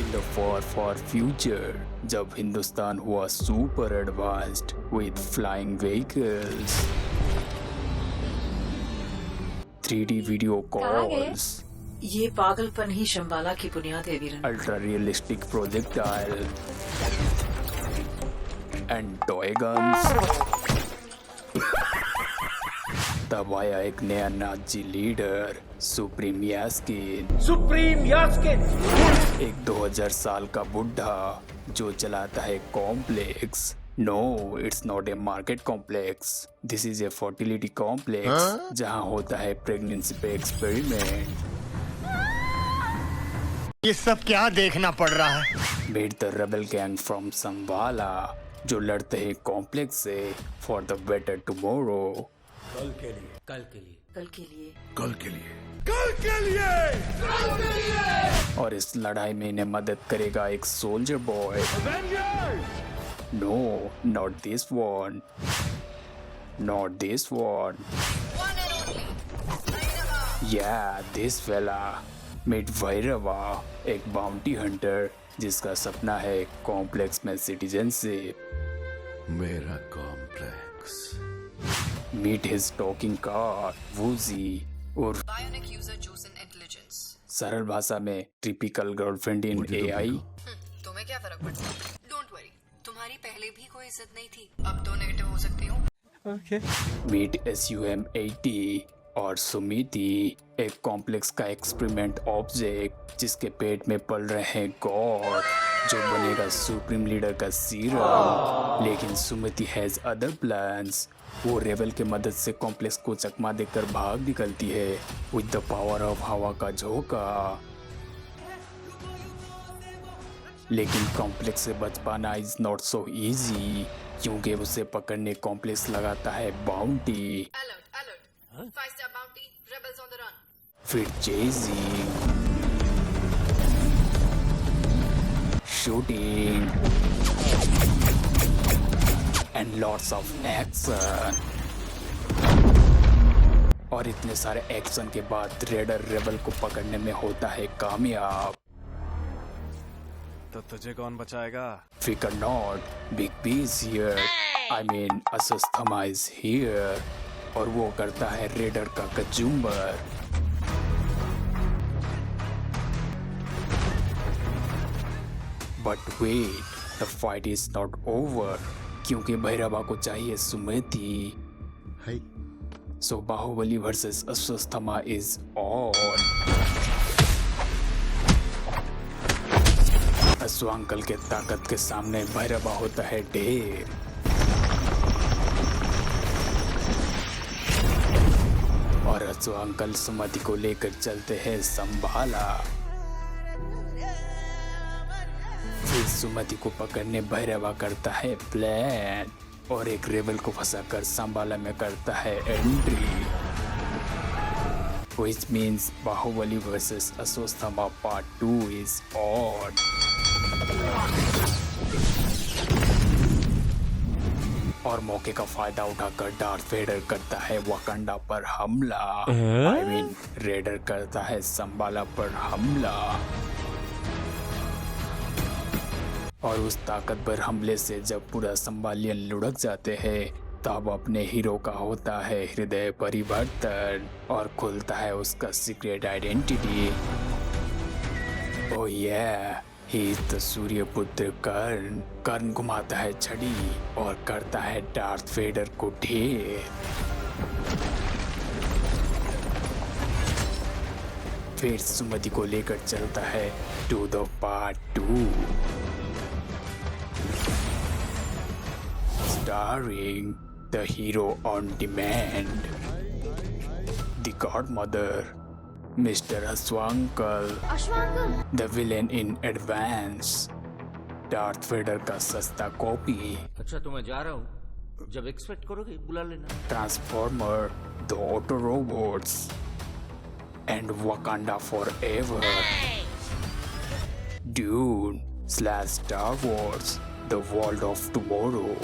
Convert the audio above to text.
In the far far future, जब हिंदुस्तान हुआ super advanced with flying vehicles, 3D video calls, ये पागलपन ही शंबाला की बुनियाद है वीरन। Ultra realistic projectile and toy guns. तब आया एक नया नाजी लीडर, सुप्रीम यास्किन। एक 2000 साल का बुढ़ा जो चलाता है complex. No, it's not a market complex, this is a fertility complex जहाँ होता है प्रेगनेंसी पे एक्सपेरिमेंट। ये सब क्या देखना पड़ रहा है? Meet the rebel gang from Sambhala जो लड़ते हैं कॉम्प्लेक्स से फॉर द बेटर टुमारो। कल के लिए, कल के लिए, कल के लिए, कल के लिए, कल के लिए, कल के लिए। और इस लड़ाई में इन्हें मदद करेगा एक soldier boy. No, not this one, not this one, yeah this fella. Meet Bhairava, एक बाउंटी हंटर जिसका सपना है कॉम्प्लेक्स में सिटीजनशिप। मेरा complex. Meet his talking car Bujji, और Bionic user chosen intelligence. सरल भाषा में टिपिकल गर्लफ्रेंड इन एआई। तुम्हें क्या फर्क पड़ता है? Don't worry, तुम्हारी पहले भी कोई इज्जत नहीं थी, अब तो नेगेटिव हो सकती हूँ। मीट SUM-80 और सुमिति, एक कॉम्प्लेक्स का एक्सपेरिमेंट ऑब्जेक्ट जिसके पेट में पल रहे हैं गॉड जो बनेगा सुप्रीम लीडर का सीरम। लेकिन सुमिति हैज अदर प्लान्स। वो रेबल के मदद से कॉम्प्लेक्स को चकमा देकर भाग निकलती है विद द पावर ऑफ हवा का झोंका। लेकिन कॉम्प्लेक्स से बच पाना इज नॉट सो इजी, क्योंकि उसे पकड़ने कॉम्प्लेक्स लगाता है bounty. Alert, alert. 5-star bounty, rebels on the run. फिर chasing, shooting and lots of action. और इतने सारे एक्शन के बाद रेडर रेबल को पकड़ने में होता है कामयाब। तो तुझे कौन बचाएगा? फिकर not, big B is here, I mean Ashwatthama is here. और वो करता है रेडर का कचुम्बर। But wait, the fight is not over, क्योंकि भैरवा को चाहिए Sumati. So Baahubali versus Ashwatthama is on. अश्व अंकल के ताकत के सामने भैरवा होता है ढेर। और अश्व अंकल सुमति को लेकर चलते हैं संभाला। फिर सुमति को पकड़ने भैरवा करता है प्लान और एक रेबल को फंसाकर संभाला में करता है entry. Which means Baahubali versus Ashwatthama part 2 is on। और मौके का फायदा उठाकर डार्थ वेडर करता है वाकांडा पर हमला। आई मीन रेडर करता है संभाला पर हमला। और उस ताकतवर हमले से जब पूरा संभालियन लुढ़क जाते हैं तब अपने हीरो का होता है हृदय परिवर्तन और खुलता है उसका सीक्रेट आइडेंटिटी। ओह या, ही इज द सूर्यपुत्र कर्ण। कर्ण घुमाता है छड़ी और करता है डार्थ वेडर को ढेर। फिर सुमति को लेकर चलता है to the part 2 starring the hero on demand, the godmother, Mr. Ashwankal, the villain in advance, Darth Vader का सस्ता कॉपी। अच्छा तो मैं जा रहा हूँ, जब एक्सपेक्ट करोगे बुला लेना। Transformer, the Auto Robots, and Wakanda Forever, Dune / Star Wars, The World of Tomorrow।